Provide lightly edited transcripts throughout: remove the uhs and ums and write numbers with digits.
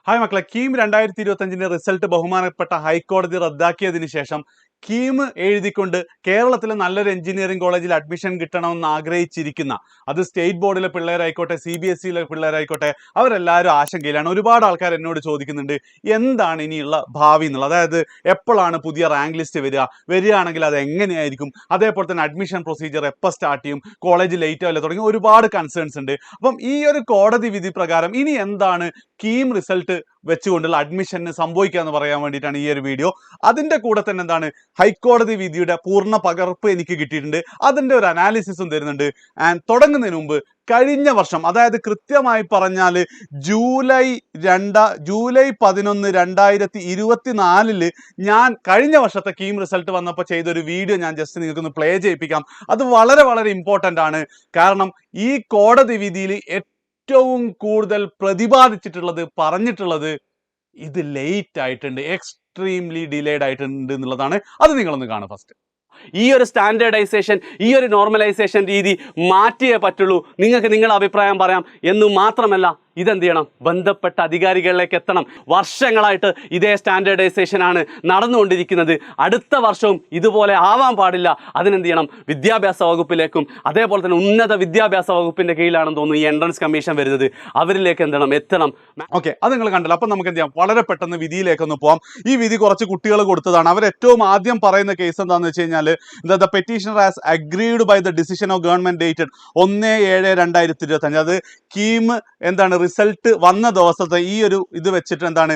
Hi മക്കളെ, KEAM 2025 result ബഹുമാനപ്പെട്ട ഹൈക്കോടതി റദ്ദാക്കിയതിനു ശേഷം കീം എഴുതിക്കൊണ്ട് കേരളത്തിലെ നല്ലൊരു എഞ്ചിനീയറിംഗ് കോളേജിൽ അഡ്മിഷൻ കിട്ടണമെന്ന് ആഗ്രഹിച്ചിരിക്കുന്ന, അത് സ്റ്റേറ്റ് ബോർഡിലെ പിള്ളേരായിക്കോട്ടെ CBSE പിള്ളേരായിക്കോട്ടെ, അവരെല്ലാവരും ആശങ്കയിലാണ്. ഒരുപാട് ആൾക്കാർ എന്നോട് ചോദിക്കുന്നുണ്ട് എന്താണ് ഇനിയുള്ള ഭാവി എന്നുള്ളത്. അതായത് എപ്പോഴാണ് പുതിയ റാങ്ക് ലിസ്റ്റ് വരികയാണെങ്കിൽ അത് എങ്ങനെയായിരിക്കും, അതേപോലെ തന്നെ അഡ്മിഷൻ പ്രൊസീജിയർ എപ്പോൾ സ്റ്റാർട്ട് ചെയ്യും, കോളേജ് ലേറ്റ് ആവില്ല തുടങ്ങി ഒരുപാട് കൺസേൺസ് ഉണ്ട്. അപ്പം ഈ ഒരു കോടതി വിധി പ്രകാരം ഇനി എന്താണ് കീം റിസൾട്ട് വെച്ചുകൊണ്ടുള്ള അഡ്മിഷന് സംഭവിക്കുക എന്ന് പറയാൻ വേണ്ടിയിട്ടാണ് ഈ ഒരു വീഡിയോ. അതിന്റെ കൂടെ തന്നെ എന്താണ് ഹൈക്കോടതി വിധിയുടെ പൂർണ്ണ പകർപ്പ് എനിക്ക് കിട്ടിയിട്ടുണ്ട്, അതിന്റെ ഒരു അനാലിസിസും തരുന്നുണ്ട്. ആൻഡ് തുടങ്ങുന്നതിന് മുമ്പ് കഴിഞ്ഞ വർഷം, അതായത് കൃത്യമായി പറഞ്ഞാൽ ജൂലൈ 11 2024 ഞാൻ കഴിഞ്ഞ വർഷത്തെ കീം റിസൾട്ട് വന്നപ്പോൾ ചെയ്തൊരു വീഡിയോ ഞാൻ ജസ്റ്റ് നിങ്ങൾക്കൊന്ന് പ്ലേ ചെയ്യിപ്പിക്കാം. അത് വളരെ വളരെ ഇമ്പോർട്ടൻ്റ് ആണ്. കാരണം ഈ കോടതി വിധിയിൽ ഏറ്റവും കൂടുതൽ പ്രതിപാദിച്ചിട്ടുള്ളത്, പറഞ്ഞിട്ടുള്ളത് ഇത് ലേറ്റ് ആയിട്ടുണ്ട്, എക്സ്ട്രീംലി ഡിലേഡ് ആയിട്ടുണ്ട് എന്നുള്ളതാണ്. അത് നിങ്ങളൊന്ന് കാണുക ഫസ്റ്റ്. ഈ ഒരു സ്റ്റാൻഡേർഡൈസേഷൻ, ഈ ഒരു നോർമലൈസേഷൻ രീതി മാറ്റിയേ പറ്റുള്ളൂ. നിങ്ങൾക്ക് നിങ്ങളുടെ അഭിപ്രായം പറയാം എന്ന് മാത്രമല്ല, ഇതെന്ത് ചെയ്യണം, ബന്ധപ്പെട്ട അധികാരികളിലേക്ക് എത്തണം. വർഷങ്ങളായിട്ട് ഇതേ സ്റ്റാൻഡേർഡൈസേഷനാണ് നടന്നുകൊണ്ടിരിക്കുന്നത്. അടുത്ത വർഷവും ഇതുപോലെ ആവാൻ പാടില്ല. അതിനെന്ത് ചെയ്യണം, വിദ്യാഭ്യാസ വകുപ്പിലേക്കും അതേപോലെ തന്നെ ഉന്നത വിദ്യാഭ്യാസ വകുപ്പിന്റെ കീഴിലാണെന്ന് തോന്നുന്നു ഈ എൻട്രൻസ് കമ്മീഷൻ വരുന്നത്. അവരിലേക്ക് എത്തണം. ഓക്കെ, അത് നിങ്ങൾ കണ്ടല്ലോ. അപ്പം നമുക്ക് എന്ത് ചെയ്യാം, വളരെ പെട്ടെന്ന് വിധിയിലേക്കൊന്ന് പോകാം. ഈ വിധി കുറച്ച് കുട്ടികൾ കൊടുത്തതാണ്. അവർ ഏറ്റവും ആദ്യം പറയുന്ന കേസ് എന്താണെന്ന് വെച്ച് കഴിഞ്ഞാൽ, the petitioner has agreed by the decision of government dated 1/7/2025. അത് കീം എന്താണ് റിസൾട്ട് വന്ന ദിവസത്തെ ഈ ഒരു ഇത് വെച്ചിട്ട് എന്താണ്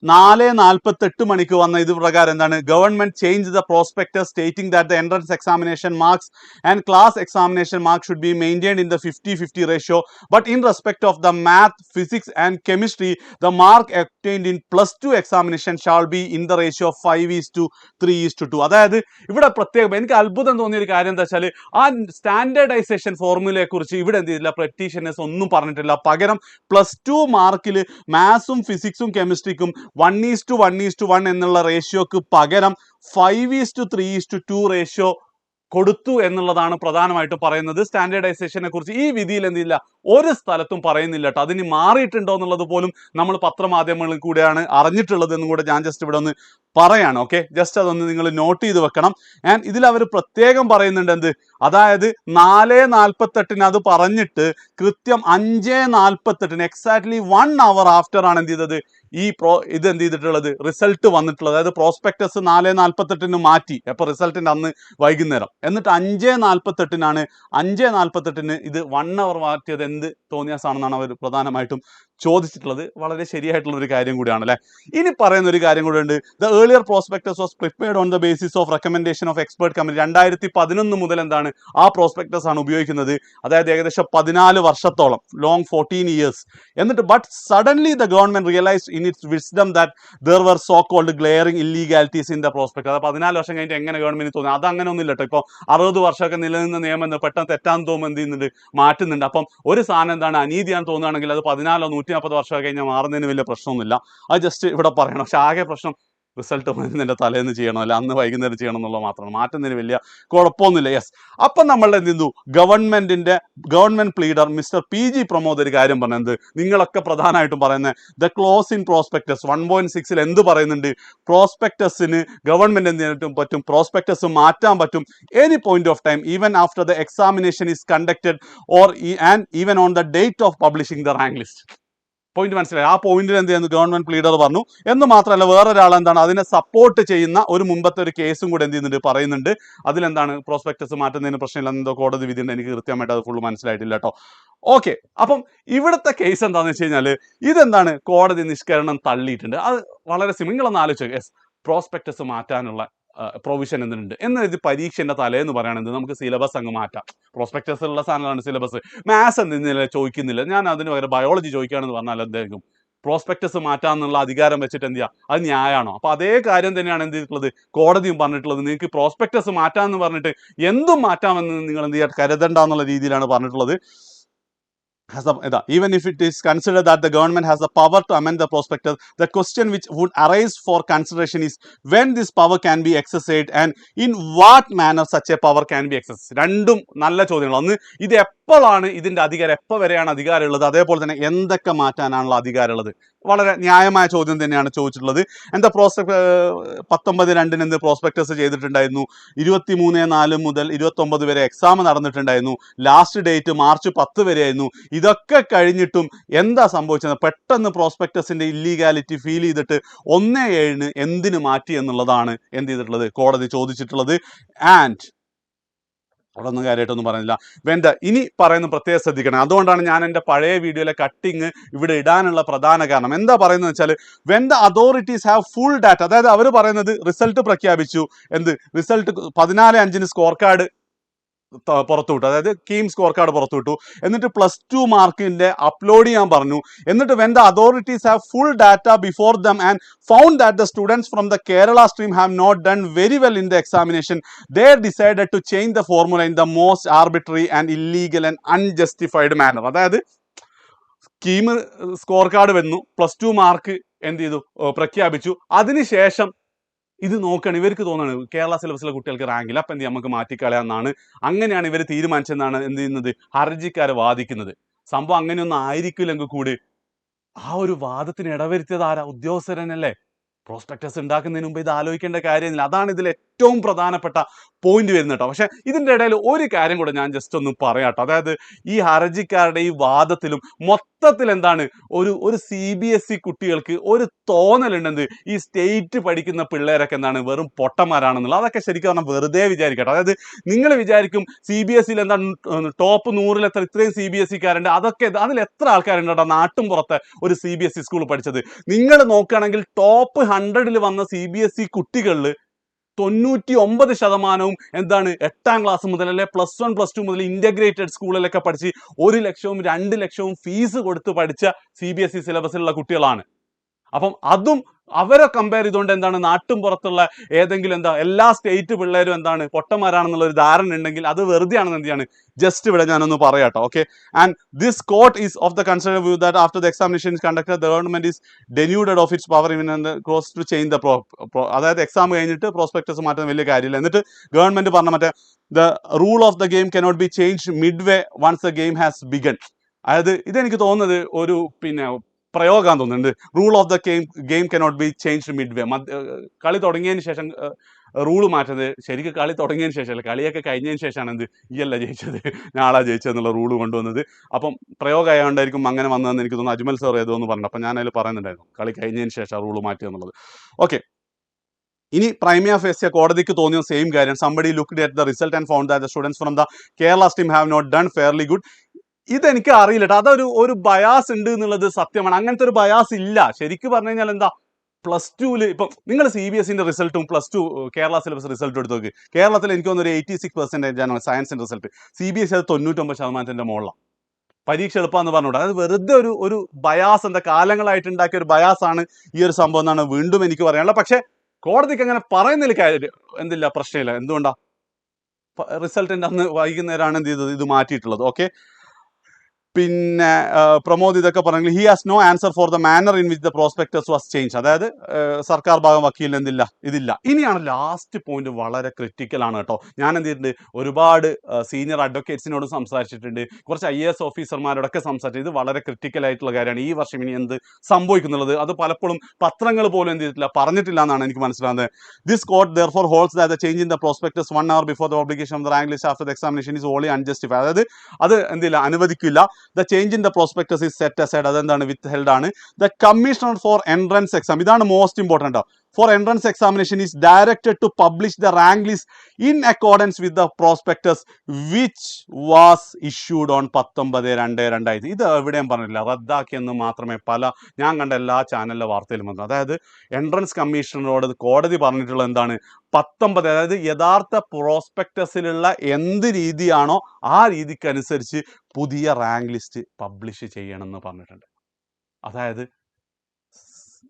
4:48 മണിക്ക് വന്ന ഇത് പ്രകാരം എന്താണ്, government change the prospectus stating that the entrance examination marks and class examination mark should be maintained in the 50-50 ratio, but in respect of the math, physics and chemistry the mark obtained in +2 examination shall be in the ratio 5:3:2. അതായത് ഇവിടെ പ്രത്യേകം എനിക്ക് അത്ഭുതം തോന്നിയ ഒരു കാര്യം എന്താ വെച്ചാൽ, ആ സ്റ്റാൻഡേർഡൈസേഷൻ ഫോർമുലയെ കുറിച്ച് ഇവിടെ എന്ത് ചെയ്തില്ല, പെറ്റീഷനേഴ്സ് ഒന്നും പറഞ്ഞിട്ടില്ല. പകരം +2 മാർക്കിൽ മാത്സും ഫിസിക്സും കെമിസ്ട്രിക്കും 1:1:1 എന്നുള്ള റേഷ്യോക്ക് പകരം 5:3:2 റേഷ്യോ കൊടുത്തു എന്നുള്ളതാണ് പ്രധാനമായിട്ടും പറയുന്നത്. സ്റ്റാൻഡേർഡൈസേഷനെ കുറിച്ച് ഈ വിധിയിൽ എന്തില്ല, ഒരു സ്ഥലത്തും പറയുന്നില്ല കേട്ടോ. അതിന് മാറിയിട്ടുണ്ടോ എന്നുള്ളത് പോലും നമ്മൾ പത്രമാധ്യമങ്ങളിൽ കൂടെയാണ് അറിഞ്ഞിട്ടുള്ളത് എന്നും കൂടെ ഞാൻ ജസ്റ്റ് ഇവിടെ ഒന്ന് പറയാണ്. ഓക്കെ, ജസ്റ്റ് അതൊന്ന് നിങ്ങൾ നോട്ട് ചെയ്ത് വെക്കണം. ആൻഡ് ഇതിൽ അവർ പ്രത്യേകം പറയുന്നുണ്ട് എന്ത്, അതായത് 4:48 അത് പറഞ്ഞിട്ട് കൃത്യം 5:48 എക്സാക്ട്ലി 1 hour ആഫ്റ്റർ ആണ് എന്ത് ചെയ്തത്, ഇത് എന്ത് ചെയ്തിട്ടുള്ളത്, റിസൾട്ട് വന്നിട്ടുള്ളത്. അതായത് പ്രോസ്പെക്ടസ് 4:48 മാറ്റി, അപ്പോൾ റിസൾട്ടിൻ്റെ അന്ന് വൈകുന്നേരം, എന്നിട്ട് 5:48 5:48 ഇത് 1 hour മാറ്റിയത് എന്ത് തോന്നിയാസാണെന്നാണ് അവർ പ്രധാനമായിട്ടും ചോദിച്ചിട്ടുള്ളത്. വളരെ ശരിയായിട്ടുള്ള ഒരു കാര്യം കൂടിയാണ് അല്ലേ. ഇനി പറയുന്ന ഒരു കാര്യം കൂടെ ഉണ്ട്. The earlier prospectus was prepared on the basis of recommendation of expert committee. 2011 മുതൽ എന്താണ് ആ പ്രോസ്പെക്ടസ് ആണ് ഉപയോഗിക്കുന്നത്. അതായത് ഏകദേശം 14 വർഷത്തോളം, ലോങ് 14 years. എന്നിട്ട് but suddenly the government realised in its wisdom that there were so called glaring illegalities in the prospect. അത് 14 വർഷം കഴിഞ്ഞിട്ട് എങ്ങനെ ഗവൺമെന്റ് തോന്നി, അത് അങ്ങനെ ഒന്നും ഇല്ല കേട്ടോ. ഇപ്പോൾ 60 വർഷമൊക്കെ നിലനിന്ന നിയമം പെട്ടെന്ന് തെറ്റാന്ന് തോന്നുമ്പോൾ എന്ത് ചെയ്യുന്നുണ്ട്, മാറ്റുന്നുണ്ട്. അപ്പം ഒരു സാധനം എന്താണ് അനീതിയാണെന്ന് തോന്നുകയാണെങ്കിൽ അത് 14 140 വർഷം കഴിഞ്ഞാൽ മാറുന്നതിന് വലിയ പ്രശ്നമൊന്നുമില്ല. അത് ജസ്റ്റ് ഇവിടെ പറയണം. പക്ഷെ ആകെ പ്രശ്നം റിസൾട്ട് വരുന്നതിൻ്റെ തലേന്ന് ചെയ്യണം, അല്ല അന്ന് വൈകുന്നേരം ചെയ്യണം എന്നുള്ളത് മാത്രമാണ്. മാറ്റുന്നതിന് വലിയ കുഴപ്പമൊന്നുമില്ല. യെസ്, അപ്പം നമ്മൾ എന്ത് ചെയ്തു, government pleader mister PG Pramod ഒരു കാര്യം പറഞ്ഞത്, നിങ്ങളൊക്കെ പ്രധാനമായിട്ടും പറയുന്നത് ദ ക്ലോസ് ഇൻ പ്രോസ്പെക്ടസ് 1.6 എന്ത് പറയുന്നുണ്ട്, പ്രോസ്പെക്ടസിന് ഗവൺമെന്റ് എന്ത് ചെയ്യാൻ പറ്റും, പ്രോസ്പെക്ടസ് മാറ്റാൻ പറ്റും any point of time, even after the examination is conducted or and even on the date of publishing the rank list. Point മനസ്സിലായി? ആ പോയിന്റിൽ എന്ത് ചെയ്യുന്നു, ഗവൺമെന്റ് പ്ലീഡർ പറഞ്ഞു. എന്ന് മാത്രമല്ല വേറൊരാൾ എന്താണ് അതിനെ സപ്പോർട്ട് ചെയ്യുന്ന ഒരു മുമ്പത്തെ ഒരു കേസും കൂടെ എന്ത് ചെയ്യുന്നുണ്ട്, പറയുന്നുണ്ട്. അതിലെന്താണ് പ്രോസ്പെക്ടസ് മാറ്റുന്നതിന് പ്രശ്നമില്ല എന്തോ കോടതി വിധിയുണ്ട്. എനിക്ക് കൃത്യമായിട്ട് അത് ഫുള്ള് മനസ്സിലായിട്ടില്ല കേട്ടോ. ഓക്കെ, അപ്പം ഇവിടുത്തെ കേസ് എന്താണെന്ന് വെച്ച് കഴിഞ്ഞാൽ, ഇതെന്താണ് കോടതി നിഷ്കരണം തള്ളിയിട്ടുണ്ട്. അത് വളരെ സിമ്പിൾ. നിങ്ങളൊന്ന് ആലോചിച്ചു, യെസ്, പ്രോസ്പെക്ടസ് മാറ്റാനുള്ള പ്രൊവിഷൻ എന്തുണ്ട് എന്ന് ഇത് പരീക്ഷൻ്റെ തലേന്ന് പറയുകയാണെങ്കിൽ നമുക്ക് സിലബസ് അങ്ങ് മാറ്റാം. പ്രോസ്പെക്ടസ് ഉള്ള സാധനമാണ് സിലബസ്. മാത്സ് എന്തെന്നില്ല ചോദിക്കുന്നില്ല, ഞാൻ അതിന് പകരം ബയോളജി ചോദിക്കുകയാണെന്ന് പറഞ്ഞാൽ എന്തായിരിക്കും, പ്രോസ്പെക്ടസ് മാറ്റാന്നുള്ള അധികാരം വെച്ചിട്ട് എന്ത് ചെയ്യുക, അത് ന്യായമാണോ? അപ്പോൾ അതേ കാര്യം തന്നെയാണ് എന്ത് ചെയ്തിട്ടുള്ളത്, കോടതിയും പറഞ്ഞിട്ടുള്ളത്. നിങ്ങൾക്ക് പ്രോസ്പെക്ടസ് മാറ്റാമെന്ന് പറഞ്ഞിട്ട് എന്തും മാറ്റാമെന്ന് നിങ്ങൾ എന്ത് ചെയ്യുക, കരുതണ്ട എന്നുള്ള രീതിയിലാണ് പറഞ്ഞിട്ടുള്ളത്. Even if it is considered that the government has the power to amend the prospectus, the question which would arise for consideration is when this power can be exercised and in what manner such a power can be exercised. രണ്ടും നല്ല ചോദ്യങ്ങൾ. ഒന്ന്, ഇത് എപ്പോഴാണ് ഇതിൻ്റെ അധികാരം, എപ്പോൾ വരെയാണ് അധികാരമുള്ളത്, അതേപോലെ തന്നെ എന്തൊക്കെ മാറ്റാനാണുള്ള അധികാരമുള്ളത്. വളരെ ന്യായമായ ചോദ്യം തന്നെയാണ് ചോദിച്ചിട്ടുള്ളത്. എന്താ 19/2 എന്ത് പ്രോസ്പെക്ടസ് ചെയ്തിട്ടുണ്ടായിരുന്നു, 23/4 മുതൽ 29 വരെ എക്സാം നടന്നിട്ടുണ്ടായിരുന്നു, ലാസ്റ്റ് ഡേറ്റ് March 10 വരെയായിരുന്നു. ഇതൊക്കെ കഴിഞ്ഞിട്ടും എന്താ സംഭവിച്ചത്? പെട്ടെന്ന് പ്രോസ്പെക്ടസിന്റെ ഇല്ലീഗാലിറ്റി ഫീൽ ചെയ്തിട്ട് 1/7 എന്തിന് മാറ്റി എന്നുള്ളതാണ് എന്ത് ചെയ്തിട്ടുള്ളത്, കോടതി ചോദിച്ചിട്ടുള്ളത്. ആൻഡ് അവിടെ ഒന്നും കാര്യമായിട്ടൊന്നും പറയുന്നില്ല. വേണ്ട, ഇനി പറയുന്നത് പ്രത്യേകം ശ്രദ്ധിക്കണം. അതുകൊണ്ടാണ് ഞാൻ എൻ്റെ പഴയ വീഡിയോയിലെ കട്ടിങ് ഇവിടെ ഇടാനുള്ള പ്രധാന കാരണം. എന്താ പറയുന്നത് വെച്ചാൽ, when the authorities have full data, അതായത് അവർ പറയുന്നത് റിസൾട്ട് പ്രഖ്യാപിച്ചു, റിസൾട്ട് 14/5 സ്കോർ കാർഡ് പുറത്തുവിട്ടു, അതായത് കീം സ്കോർ കാർഡ് പുറത്തുവിട്ടു, എന്നിട്ട് +2 മാർക്കിന്റെ അപ്ലോഡ് ചെയ്യാൻ പറഞ്ഞു. എന്നിട്ട് when the authorities have full data before them and found that the students from the Kerala stream have not done very well in the examination, they decided to change the formula in the most arbitrary and illegal and unjustified manner. അതായത് scheme score card വന്നു, +2 mark എന്ത് ചെയ്തു, പ്രഖ്യാപിച്ചു. അതിനുശേഷം ഇത് നോക്കണം, ഇവർക്ക് തോന്നുന്നത് കേരള സിലബസിലെ കുട്ടികൾക്ക് റാങ്കില്ല, അപ്പം എന്ത് ചെയ്യാം, നമുക്ക് മാറ്റിക്കളയാന്നാണ്. അങ്ങനെയാണ് ഇവർ തീരുമാനിച്ചതെന്നാണ് എന്ത് ചെയ്യുന്നത്, ഹർജിക്കാർ വാദിക്കുന്നത്. സംഭവം അങ്ങനെയൊന്നും ആയിരിക്കില്ലെങ്കിൽ കൂടി ആ ഒരു വാദത്തിന് ഇടവരുത്തിയത് ആരാ? ഉദ്യോഗസ്ഥരനല്ലേ. പ്രോസ്പെക്ടസ് ഉണ്ടാക്കുന്നതിന് മുമ്പ് ഇത് ആലോചിക്കേണ്ട കാര്യമില്ല. അതാണ് ഇതിൽ ഏറ്റവും പ്രധാനപ്പെട്ട പോയിന്റ് വരുന്നത് കേട്ടോ. പക്ഷെ ഇതിൻ്റെ ഇടയിൽ ഒരു കാര്യം കൂടെ ഞാൻ ജസ്റ്റ് ഒന്ന് പറയാട്ടോ. അതായത് ഈ ഹർജിക്കാരുടെ ഈ വാദത്തിലും മൊത്തത്തിൽ എന്താണ്, ഒരു CBSE കുട്ടികൾക്ക് ഒരു തോന്നലുണ്ടെന്ന് ഈ സ്റ്റേറ്റ് പഠിക്കുന്ന പിള്ളേരൊക്കെ എന്താണ് വെറും പൊട്ടന്മാരാണെന്നുള്ളത്. അതൊക്കെ ശരിക്കും പറഞ്ഞാൽ വെറുതെ വിചാരിക്കട്ടെ. അതായത് നിങ്ങൾ വിചാരിക്കും CBSEയിൽ എന്താണ് ടോപ്പ് 100 ഇത്രയും CBSEക്കാരുണ്ട്, അതൊക്കെ അതിൽ എത്ര ആൾക്കാരുണ്ട് കേട്ടോ നാട്ടും പുറത്തെ ഒരു CBSE സ്കൂൾ പഠിച്ചത്? നിങ്ങൾ നോക്കുകയാണെങ്കിൽ ടോപ്പ് 100 വന്ന CBSE കുട്ടികളിൽ 99% എന്താണ് 8ാം ക്ലാസ് മുതൽ അല്ലെ +1 +2 മുതൽ ഇന്റഗ്രേറ്റഡ് സ്കൂളിലൊക്കെ പഠിച്ച് 1 ലക്ഷവും 2 ലക്ഷവും ഫീസ് കൊടുത്ത് പഠിച്ച CBSE സിലബസിലുള്ള കുട്ടികളാണ്. അപ്പം അതും അവരെ കമ്പയർ ചെയ്തുകൊണ്ട് എന്താണ് നാട്ടും പുറത്തുള്ള ഏതെങ്കിലും എല്ലാ സ്റ്റേറ്റ് പിള്ളേരും എന്താണ് പൊട്ടന്മാരാണെന്നുള്ള ഒരു ധാരണ ഉണ്ടെങ്കിൽ അത് വെറുതെ ആണെന്ന് എന്ത് ചെയ്യാണ് ജസ്റ്റ് ഇവിടെ ഞാനൊന്ന് പറയാട്ടോ. Okay, and this court is of the consider view that after the examination is conducted the government is denuded of its power in clause to change the അതായത് എക്സാം കഴിഞ്ഞിട്ട് പ്രോസ്പെക്ടസ് മാറ്റാൻ വലിയ കാര്യമില്ല. എന്നിട്ട് ഗവൺമെന്റ് പറഞ്ഞ മറ്റേ the rule of the game cannot be change mid way once the game has begun. അതായത് ഇതെനിക്ക് തോന്നുന്നത് ഒരു പ്രയോഗം തോന്നുന്നുണ്ട്. Rule of the game cannot be change mid വേ. കളി തുടങ്ങിയതിന് ശേഷം റൂള് മാറ്റുന്നത് ശരിക്കും കളി തുടങ്ങിയതിന് ശേഷമല്ല, കളിയൊക്കെ കഴിഞ്ഞതിന് ശേഷമാണ് ഈയല്ല ജയിച്ചത് ഞാളാ ജയിച്ചതെന്നുള്ള റൂള് കൊണ്ടുവന്നത്. അപ്പം പ്രയോഗം ആയതുകൊണ്ടായിരിക്കും അങ്ങനെ വന്നതെന്ന് എനിക്ക് തോന്നുന്നു. അജ്മൽ സാർ ഏതോ എന്ന് പറഞ്ഞു. അപ്പം ഞാൻ അതിൽ പറയുന്നുണ്ടായിരുന്നു കളി കഴിഞ്ഞതിന് ശേഷം റൂള് മാറ്റുക എന്നുള്ളത്. ഓക്കെ, ഇനി പ്രൈമിയ ഫേസിയ കോടതിക്ക് തോന്നിയ സെയിം കാര്യം. Somebody looked at the result and found that the students from the Kerala stream have not done fairly good. ഇതെനിക്ക് അറിയില്ല കേട്ടോ, അതൊരു ബയാസ് ഉണ്ട് എന്നുള്ളത് സത്യമാണ്. അങ്ങനത്തെ ഒരു ബയാസ് ഇല്ല. ശരിക്കും പറഞ്ഞു കഴിഞ്ഞാൽ എന്താ, +2 ഇപ്പം നിങ്ങൾ CBSEന്റെ റിസൾട്ടും +2 കേരള സിലബസ് റിസൾട്ടും എടുത്ത് നോക്ക്. കേരളത്തിൽ എനിക്ക് തോന്നുന്നു ഒരു 86% ആണ് സയൻസിന്റെ റിസൾട്ട്. CBSE അത് 99% മുകളിലാണ്. പരീക്ഷ എളുപ്പമെന്ന് പറഞ്ഞുകൂടാ. അതായത് വെറുതെ ഒരു ബയാസ്, കാലങ്ങളായിട്ട് ഉണ്ടാക്കിയ ഒരു ബയാസാണ് ഈ ഒരു സംഭവം എന്നാണ് വീണ്ടും എനിക്ക് പറയാനുള്ളത്. പക്ഷെ കോടതിക്ക് അങ്ങനെ പറയുന്നതിൽ കാര്യം പ്രശ്നമില്ല. എന്തുകൊണ്ടാ, റിസൾട്ടിന്റെ അന്ന് വൈകുന്നേരമാണ് എന്ത് ചെയ്തത്, ഇത് മാറ്റിയിട്ടുള്ളത്. ഓക്കെ, പിന്നെ പ്രമോദ് ഇതൊക്കെ പറഞ്ഞെങ്കിൽ he has no answer for the manner in which the prospectus was change. അതായത് സർക്കാർ ഭാഗം വക്കീലിന് ഇതില്ല. ഇനിയാണ് ലാസ്റ്റ് പോയിന്റ്, വളരെ ക്രിട്ടിക്കൽ ആണ് കേട്ടോ. ഞാൻ എന്ത് ചെയ്തിട്ടുണ്ട്, ഒരുപാട് സീനിയർ അഡ്വക്കേറ്റ്സിനോടും സംസാരിച്ചിട്ടുണ്ട്, കുറച്ച് IAS ഓഫീസർമാരോടൊക്കെ സംസാരിച്ചു. ഇത് വളരെ ക്രിട്ടിക്കൽ ആയിട്ടുള്ള കാര്യമാണ്. ഈ വർഷം ഇനി എന്ത് സംഭവിക്കുന്നുള്ളത് അത് പലപ്പോഴും പത്രങ്ങൾ പോലും എന്ത് ചെയ്തിട്ടില്ല, പറഞ്ഞിട്ടില്ല എന്നാണ് എനിക്ക് മനസ്സിലാകുന്നത്. This court therefore holds that the change in the prospectus 1 hour before the publication of the rank list after the examination is wholly unjustified. അതായത് അത് എന്തില്ല, അനുവദിക്കില്ല. The change in the prospectus is set aside. അതെന്താണ്, withheld ആണ്. The commissioner for entrance exam, ഇതാണ് most important, for entrance examination is directed to publish the rank list in accordance with the prospectus which was issued on 19/2/2000. ഇത് എവിടെയും പറഞ്ഞില്ല, റദ്ദാക്കിയെന്ന് മാത്രമേ ഞാൻ കണ്ട എല്ലാ ചാനലിലെ വാർത്തയിലും വന്നു. അതായത് എൻട്രൻസ് കമ്മീഷണറോട് കോടതി പറഞ്ഞിട്ടുള്ളത് എന്താണ്, 19, അതായത് യഥാർത്ഥ പ്രോസ്പെക്ടസിലുള്ള എന്ത് രീതിയാണോ ആ രീതിക്കനുസരിച്ച് പുതിയ റാങ്ക് ലിസ്റ്റ് പബ്ലിഷ് ചെയ്യണമെന്ന് പറഞ്ഞിട്ടുണ്ട്. അതായത്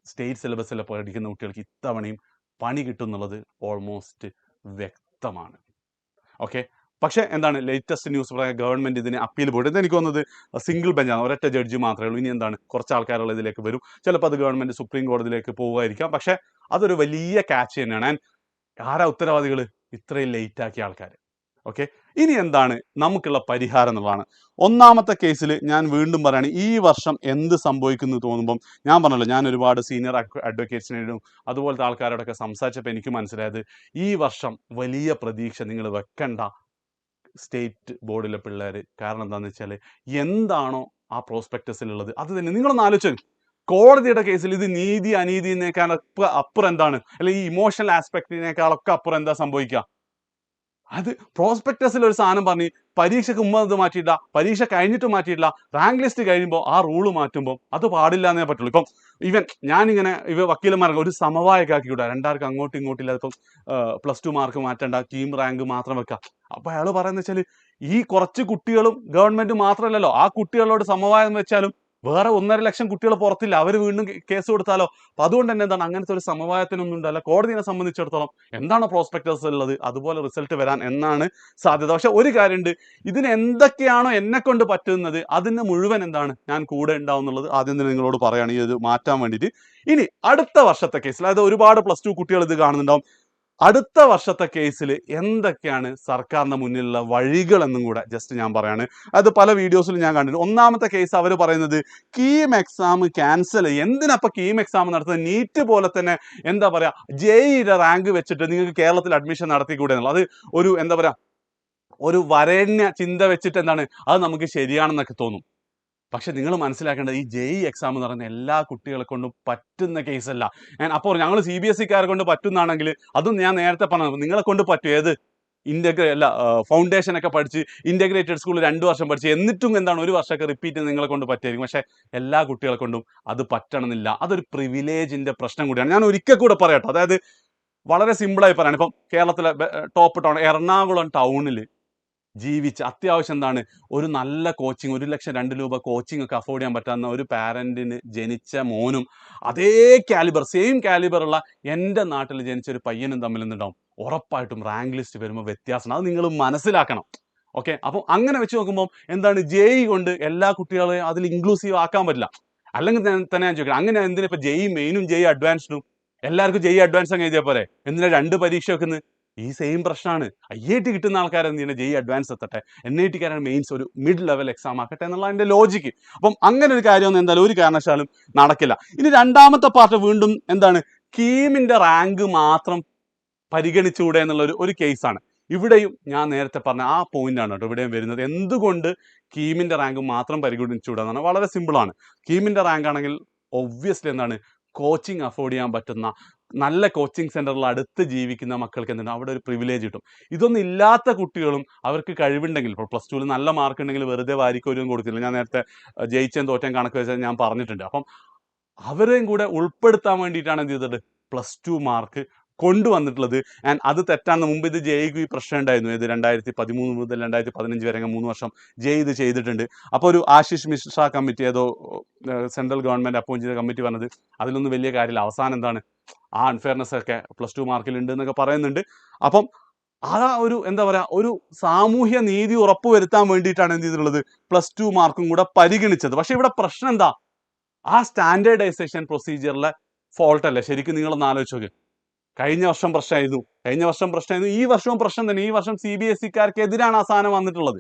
സ്റ്റേറ്റ് സിലബസിൽ പഠിക്കുന്ന കുട്ടികൾക്ക് ഇത്തവണയും പണി കിട്ടും എന്നുള്ളത് ഓൾമോസ്റ്റ് വ്യക്തമാണ്. ഓക്കെ, പക്ഷേ എന്താണ് ലേറ്റസ്റ്റ് ന്യൂസ് പ്രകാരം ഗവൺമെൻറ് ഇതിന് അപ്പീൽ പോയിട്ട് എനിക്ക് തോന്നുന്നത് സിംഗിൾ ബെഞ്ചാണ്, ഒരൊറ്റ ജഡ്ജി മാത്രമേ ഉള്ളൂ. ഇനി എന്താണ് കുറച്ച് ആൾക്കാരുള്ള ഇതിലേക്ക് വരും. ചിലപ്പോൾ അത് ഗവൺമെൻറ് സുപ്രീം കോടതിയിലേക്ക് പോകുമായിരിക്കാം. പക്ഷേ അതൊരു വലിയ ക്യാച്ച് തന്നെയാണ്. ആൻഡ് ആരാ ഉത്തരവാദികൾ, ഇത്രയും ലേറ്റ് ആക്കിയ ആൾക്കാർ. ഓക്കെ, ഇനി എന്താണ് നമുക്കുള്ള പരിഹാരം എന്നുള്ളതാണ്. ഒന്നാമത്തെ കേസിൽ ഞാൻ വീണ്ടും പറയുകയാണ്, ഈ വർഷം എന്ത് സംഭവിക്കുന്നു തോന്നുമ്പം ഞാൻ പറഞ്ഞല്ലോ, ഞാൻ ഒരുപാട് സീനിയർ അഡ്വക്കേറ്റ്സിനോടും അതുപോലത്തെ ആൾക്കാരോടൊക്കെ സംസാരിച്ചപ്പോൾ എനിക്ക് മനസ്സിലായത്, ഈ വർഷം വലിയ പ്രതീക്ഷ നിങ്ങൾ വെക്കണ്ട സ്റ്റേറ്റ് ബോർഡിലെ പിള്ളേർ. കാരണം എന്താണെന്ന് വെച്ചാൽ എന്താണോ ആ പ്രോസ്പെക്ടസിലുള്ളത് അത് തന്നെ. നിങ്ങളൊന്ന് ആലോചിച്ചു, കോടതിയുടെ കേസിൽ ഇത് നീതി അനീതിനേക്കാളൊക്കെ അപ്പുറം എന്താണ്, അല്ലെങ്കിൽ ഈ ഇമോഷണൽ ആസ്പെക്റ്റിനേക്കാളൊക്കെ അപ്പുറം എന്താ സംഭവിക്കുക? അത് പ്രോസ്പെക്ടസിൽ ഒരു സാധനം പറഞ്ഞ് പരീക്ഷയ്ക്ക് മുമ്പ് അത് മാറ്റിയിട്ടില്ല, പരീക്ഷ കഴിഞ്ഞിട്ട് മാറ്റിയിട്ടില്ല, റാങ്ക് ലിസ്റ്റ് കഴിയുമ്പോൾ ആ റൂള് മാറ്റുമ്പോൾ അത് പാടില്ല എന്നേ പറ്റുള്ളൂ. ഇപ്പം ഈവൻ ഞാനിങ്ങനെ വക്കീലന്മാർക്ക് ഒരു സമവായൊക്കെ ആക്കിവിടാ, രണ്ടാർക്കും അങ്ങോട്ടും ഇങ്ങോട്ടും ഇല്ലാതെ ഇപ്പം +2 മാർക്ക് മാറ്റണ്ട, ടീം റാങ്ക് മാത്രം വെക്കാം. അപ്പൊ അയാൾ പറയുന്നത് വെച്ചാൽ ഈ കുറച്ച് കുട്ടികളും ഗവൺമെന്റ് മാത്രമല്ലല്ലോ, ആ കുട്ടികളോട് സമവായം വെച്ചാലും വേറെ 1.5 ലക്ഷം കുട്ടികൾ പുറത്തില്ല, അവർ വീണ്ടും കേസ് കൊടുത്താലോ? അപ്പൊ അതുകൊണ്ട് തന്നെ എന്താണ്, അങ്ങനത്തെ ഒരു സമവായത്തിനൊന്നും ഉണ്ടല്ല. കോടതിയെ സംബന്ധിച്ചിടത്തോളം എന്താണ് പ്രോസ്പെക്ടസ് ഉള്ളത്, അതുപോലെ റിസൾട്ട് വരാൻ എന്നാണ് സാധ്യത. പക്ഷെ ഒരു കാര്യമുണ്ട്, ഇതിന് എന്തൊക്കെയാണോ എന്നെ കൊണ്ട് പറ്റുന്നത് അതിന് മുഴുവൻ എന്താണ് ഞാൻ കൂടെ ഉണ്ടാവും എന്നുള്ളത് ആദ്യം തന്നെ നിങ്ങളോട് പറയുകയാണ്, ഈ ഇത് മാറ്റാൻ വേണ്ടിയിട്ട്. ഇനി അടുത്ത വർഷത്തെ കേസിൽ, അതായത് ഒരുപാട് +2 കുട്ടികൾ ഇത് കാണുന്നുണ്ടാവും, അടുത്ത വർഷത്തെ കേസിൽ എന്തൊക്കെയാണ് സർക്കാരിന്റെ മുന്നിലുള്ള വഴികൾ എന്നും കൂടെ ജസ്റ്റ് ഞാൻ പറയാണ്. അത് പല വീഡിയോസിലും ഞാൻ കണ്ടിട്ടുണ്ട്. ഒന്നാമത്തെ കേസ് അവർ പറയുന്നത് കീം എക്സാം ക്യാൻസൽ ചെയ്യും. എന്തിനപ്പം കീം എക്സാം നടത്തുന്നത്? നീറ്റ് പോലെ തന്നെ എന്താ പറയാ, ജെഇയുടെ റാങ്ക് വെച്ചിട്ട് നിങ്ങൾക്ക് കേരളത്തിൽ അഡ്മിഷൻ നടത്തിക്കൂടെ എന്നുള്ളത്. അത് ഒരു എന്താ പറയാ, ഒരു വരേണ്യ ചിന്ത വെച്ചിട്ട് എന്താണ്, അത് നമുക്ക് ശരിയാണെന്നൊക്കെ തോന്നും. പക്ഷെ നിങ്ങൾ മനസ്സിലാക്കേണ്ടത്, ഈ ജെഇ എക്സാം എന്ന് പറയുന്ന എല്ലാ കുട്ടികളെ കൊണ്ടും പറ്റുന്ന കേസല്ല. അപ്പോൾ ഞങ്ങൾ CBSE-കാരെ കൊണ്ട് പറ്റുന്നാണെങ്കിൽ അതും ഞാൻ നേരത്തെ പറഞ്ഞു, നിങ്ങളെ കൊണ്ട് പറ്റും. ഏത് ഫൗണ്ടേഷൻ ഒക്കെ പഠിച്ച് ഇന്റഗ്രേറ്റഡ് സ്കൂൾ 2 വർഷം പഠിച്ച് എന്നിട്ടും എന്താണ് ഒരു വർഷമൊക്കെ റിപ്പീറ്റ് നിങ്ങളെ കൊണ്ട് പറ്റുമായിരിക്കും. പക്ഷെ എല്ലാ കുട്ടികളെ കൊണ്ടും അത് പറ്റണമെന്നില്ല. അതൊരു പ്രിവിലേജിന്റെ പ്രശ്നം കൂടിയാണ്. ഞാൻ ഒരിക്കൽ കൂടെ പറയട്ടെ, അതായത് വളരെ സിമ്പിളായി പറയാണ്. ഇപ്പം കേരളത്തിലെ ടോപ്പ് ടൗൺ എറണാകുളം ടൗണിൽ ജീവിച്ച് അത്യാവശ്യം എന്താണ് ഒരു നല്ല കോച്ചിങ്, 1 ലക്ഷം 2 രൂപ കോച്ചിങ് ഒക്കെ അഫോർഡ് ചെയ്യാൻ പറ്റാവുന്ന ഒരു പാരന്റിന് ജനിച്ച മോനും അതേ കാലിബർ, സെയിം കാലിബർ ഉള്ള എൻ്റെ നാട്ടിൽ ജനിച്ച ഒരു പയ്യനും തമ്മിൽ നിന്നുണ്ടാവും, ഉറപ്പായിട്ടും റാങ്ക് ലിസ്റ്റ് വരുമ്പോൾ വ്യത്യാസമാണ്. അത് നിങ്ങൾ മനസ്സിലാക്കണം. ഓക്കെ, അപ്പം അങ്ങനെ വെച്ച് നോക്കുമ്പോൾ എന്താണ്, ജെഇ കൊണ്ട് എല്ലാ കുട്ടികളെയും അതിൽ ഇൻക്ലൂസീവ് ആക്കാൻ പറ്റില്ല. അല്ലെങ്കിൽ തന്നെ ഞാൻ ചോദിക്കണം, അങ്ങനെ എന്തിനാ ഇപ്പൊ ജെഇ മെയിനും ജെഇ അഡ്വാൻസ്ഡും എല്ലാവർക്കും ജെഇ അഡ്വാൻസ് അങ്ങ് എഴുതിയാൽ പോരെ? എന്തിനാ 2 പരീക്ഷ വെക്കുന്നത്? ഈ സെയിം പ്രശ്നമാണ്. IIT കിട്ടുന്ന ആൾക്കാർ എന്ത് ചെയ്യണം, ജെഇ അഡ്വാൻസ് എത്തട്ടെ, NIT-കാരാണ് മെയിൻസ് ഒരു മിഡ് ലെവൽ എക്സാം ആക്കട്ടെ എന്നുള്ള അതിന്റെ ലോജിക്ക്. അപ്പം അങ്ങനെ ഒരു കാര്യമൊന്നും എന്തായാലും ഒരു കാരണവശാലും നടക്കില്ല. ഇനി രണ്ടാമത്തെ പാർട്ട് വീണ്ടും എന്താണ്, കീമിന്റെ റാങ്ക് മാത്രം പരിഗണിച്ചുകൂടെ എന്നുള്ള ഒരു കേസാണ്. ഇവിടെയും ഞാൻ നേരത്തെ പറഞ്ഞ ആ പോയിന്റ് ആണ് കേട്ടോ ഇവിടെയും വരുന്നത്. എന്തുകൊണ്ട് കീമിന്റെ റാങ്ക് മാത്രം പരിഗണിച്ചുകൂടാന്നാണ്. വളരെ സിമ്പിളാണ്. കീമിന്റെ റാങ്ക് ആണെങ്കിൽ ഒബ്വിയസ്ലി എന്താണ്, കോച്ചിങ് അഫോർഡ് ചെയ്യാൻ പറ്റുന്ന നല്ല കോച്ചിങ് സെന്ററിൽ അടുത്ത് ജീവിക്കുന്ന മക്കൾക്ക് എന്താണ് അവിടെ ഒരു പ്രിവിലേജ് കിട്ടും. ഇതൊന്നും ഇല്ലാത്ത കുട്ടികളും അവർക്ക് കഴിവുണ്ടെങ്കിൽ, ഇപ്പോൾ +2 നല്ല മാർക്ക് ഉണ്ടെങ്കിൽ വെറുതെ വാരിക്കോരും കൊടുത്തില്ല. ഞാൻ നേരത്തെ ജയിച്ചേം തോറ്റേം കണക്ക് വെച്ചാൽ ഞാൻ പറഞ്ഞിട്ടുണ്ട്. അപ്പം അവരെയും കൂടെ ഉൾപ്പെടുത്താൻ വേണ്ടിയിട്ടാണ് എന്ത് ചെയ്തത്, +2 മാർക്ക് കൊണ്ടുവന്നിട്ടുള്ളത്. ആൻഡ് അത് തെറ്റാന്ന് മുമ്പ് ഇത് ജെഇക്ക് ഈ പ്രശ്നം ഉണ്ടായിരുന്നു. ഇത് 2013 മുതൽ 2015 വരെ 3 വർഷം ജെഇ ഇത് ചെയ്തിട്ടുണ്ട്. അപ്പോൾ ഒരു ആശിഷ് മിശ്ര കമ്മിറ്റി, ഏതോ സെൻട്രൽ ഗവൺമെന്റ് അപ്പോയിന്റ് ചെയ്ത കമ്മിറ്റി പറഞ്ഞത് അതിലൊന്നും വലിയ കാര്യമില്ല, അവസാനം എന്താണ് ആ അൺഫെയർനെസ് ഒക്കെ +2 മാർക്കിലുണ്ട് എന്നൊക്കെ പറയുന്നുണ്ട്. അപ്പം ആ ഒരു എന്താ പറയാ, ഒരു സാമൂഹ്യ നീതി ഉറപ്പുവരുത്താൻ വേണ്ടിയിട്ടാണ് എന്ത് ചെയ്തിട്ടുള്ളത്, +2 മാർക്കും കൂടെ പരിഗണിച്ചത്. പക്ഷെ ഇവിടെ പ്രശ്നം എന്താ, ആ സ്റ്റാൻഡേർഡൈസേഷൻ പ്രൊസീജിയറിലെ ഫോൾട്ട് അല്ലേ? ശരിക്കും നിങ്ങളൊന്ന് ആലോചിച്ച് നോക്ക്. കഴിഞ്ഞ വർഷം പ്രശ്നമായിരുന്നു, ഈ വർഷവും പ്രശ്നം തന്നെ. ഈ വർഷം CBSE-കാർക്ക് എതിരാണ് ആ സാധനം വന്നിട്ടുള്ളത്.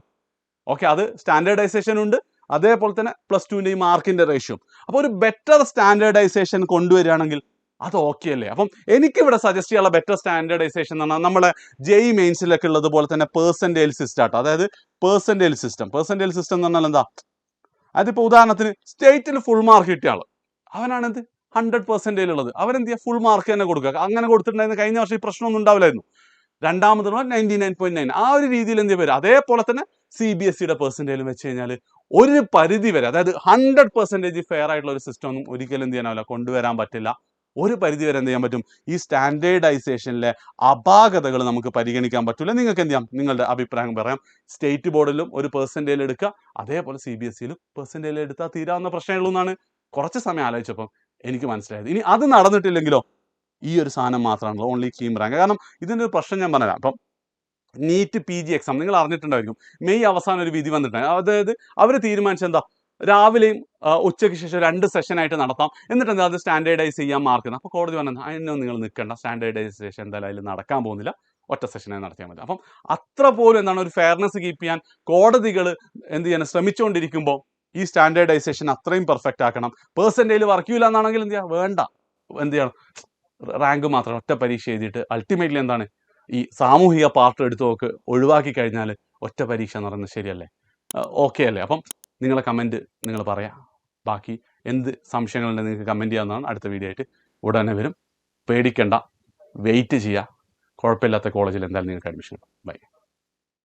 ഓക്കെ, അത് സ്റ്റാൻഡേർഡൈസേഷൻ ഉണ്ട്, അതേപോലെ തന്നെ +2-ന്റെ ഈ മാർക്കിന്റെ റേഷ്യോ. അപ്പോൾ ഒരു ബെറ്റർ സ്റ്റാൻഡേർഡൈസേഷൻ കൊണ്ടുവരികയാണെങ്കിൽ അത് ഓക്കെ അല്ലേ? അപ്പം എനിക്കിവിടെ സജസ്റ്റ് ചെയ്യാനുള്ള ബെറ്റർ സ്റ്റാൻഡേർഡൈസേഷൻ എന്ന് പറഞ്ഞാൽ നമ്മളെ ജെഇ മെയിൻസിലൊക്കെ ഉള്ളതുപോലെ തന്നെ പെർസെൻറ്റേജ് സിസ്റ്റം ആട്ടോ. അതായത് പെർസെൻറ്റേജ് സിസ്റ്റം എന്ന് പറഞ്ഞാൽ എന്താ, അതിപ്പോൾ ഉദാഹരണത്തിന് സ്റ്റേറ്റിൽ ഫുൾ മാർക്ക് കിട്ടിയ ആൾ, അവനാണെന്ത് 100% ഉള്ളത്, അവരെന്ത് ചെയ്യുക, ഫുൾ മാർക്ക് തന്നെ കൊടുക്കുക. അങ്ങനെ കൊടുത്തിട്ടുണ്ടായിരുന്നു കഴിഞ്ഞ വർഷം ഈ പ്രശ്നമൊന്നും ഉണ്ടാവില്ലായിരുന്നു. രണ്ടാമത് 99.9 ആ ഒരു രീതിയിൽ എന്ത് വരും. അതേപോലെ തന്നെ CBSE-യുടെ പെർസെൻറ്റേജിൽ വെച്ച് കഴിഞ്ഞാൽ ഒരു പരിധി വരെ, അതായത് 100% ഫെയർ ആയിട്ടുള്ള ഒരു സിസ്റ്റം ഒന്നും ഒരിക്കലും എന്ത് ചെയ്യാനാവില്ല, കൊണ്ടുവരാൻ പറ്റില്ല. ഒരു പരിധി വരെ എന്ത് ചെയ്യാൻ പറ്റും, ഈ സ്റ്റാൻഡേർഡൈസേഷനിലെ അപാകതകൾ നമുക്ക് പരിഗണിക്കാൻ പറ്റില്ല. നിങ്ങൾക്ക് എന്ത് ചെയ്യാം, നിങ്ങളുടെ അഭിപ്രായം പറയാം. സ്റ്റേറ്റ് ബോർഡിലും ഒരു പെർസെൻറ്റേജിൽ എടുക്കുക, അതേപോലെ CBSE-യിലും പെർസെൻറ്റേജിൽ എടുത്താൽ തീരാവുന്ന പ്രശ്നമുള്ളൂ എന്നാണ് കുറച്ച് സമയം ആലോചിച്ചപ്പം എനിക്ക് മനസ്സിലായത്. ഇനി അത് നടന്നിട്ടില്ലെങ്കിലോ, ഈ ഒരു സാധനം മാത്രമാണല്ലോ, ഓൺലി കീം റാങ്ക്. കാരണം ഇതിൻ്റെ ഒരു പ്രശ്നം ഞാൻ പറഞ്ഞുതരാം. അപ്പം നീറ്റ് PG എക്സാം നിങ്ങൾ അറിഞ്ഞിട്ടുണ്ടായിരിക്കും, മെയ് അവസാനം ഒരു വിധി വന്നിട്ടുണ്ട്. അതായത് അവർ തീരുമാനിച്ചെന്താ, രാവിലെയും ഉച്ചയ്ക്ക് ശേഷം 2 സെഷനായിട്ട് നടത്താം, എന്നിട്ട് എന്താ അത് സ്റ്റാൻഡേർഡൈസ് ചെയ്യാൻ മാർക്ക്. അപ്പോൾ കോടതി പറഞ്ഞത് അതിനൊന്നും നിങ്ങൾ നിൽക്കേണ്ട, സ്റ്റാൻഡേർഡൈസേഷൻ എന്തായാലും അതിൽ നടക്കാൻ പോകുന്നില്ല, ഒറ്റ സെഷനായി നടത്തിയാൽ മതി. അപ്പം അത്ര പോലും എന്താണ് ഒരു ഫെയർനെസ് കീപ്പ് ചെയ്യാൻ കോടതികൾ എന്ത് ചെയ്യണം ശ്രമിച്ചുകൊണ്ടിരിക്കുമ്പോൾ ഈ സ്റ്റാൻഡേർഡൈസേഷൻ അത്രയും പെർഫെക്റ്റ് ആക്കണം. പേഴ്സൻറ്റേജിൽ വർക്ക് ചെയ്യില്ല എന്നാണെങ്കിൽ എന്ത് ചെയ്യുക, വേണ്ട, എന്ത് ചെയ്യണം, റാങ്ക് മാത്രം ഒറ്റ പരീക്ഷ എഴുതിയിട്ട് അൾട്ടിമേറ്റ്ലി എന്താണ് ഈ സാമൂഹിക പാർട്ട് എടുത്ത് നോക്ക് ഒഴിവാക്കി കഴിഞ്ഞാൽ ഒറ്റ പരീക്ഷ എന്ന് പറയുന്നത് ശരിയല്ലേ, ഓക്കെ അല്ലേ? അപ്പം നിങ്ങളെ കമൻറ്റ് നിങ്ങൾ പറയാം. ബാക്കി എന്ത് സംശയങ്ങളുണ്ടെങ്കിൽ നിങ്ങൾക്ക് കമൻറ്റ് ചെയ്യാവുന്നതാണ്. അടുത്ത വീഡിയോ ആയിട്ട് ഉടനെ വരും. പേടിക്കേണ്ട, വെയിറ്റ് ചെയ്യുക. കുഴപ്പമില്ലാത്ത കോളേജിൽ എന്തായാലും നിങ്ങൾക്ക് അഡ്മിഷൻ. ബൈ.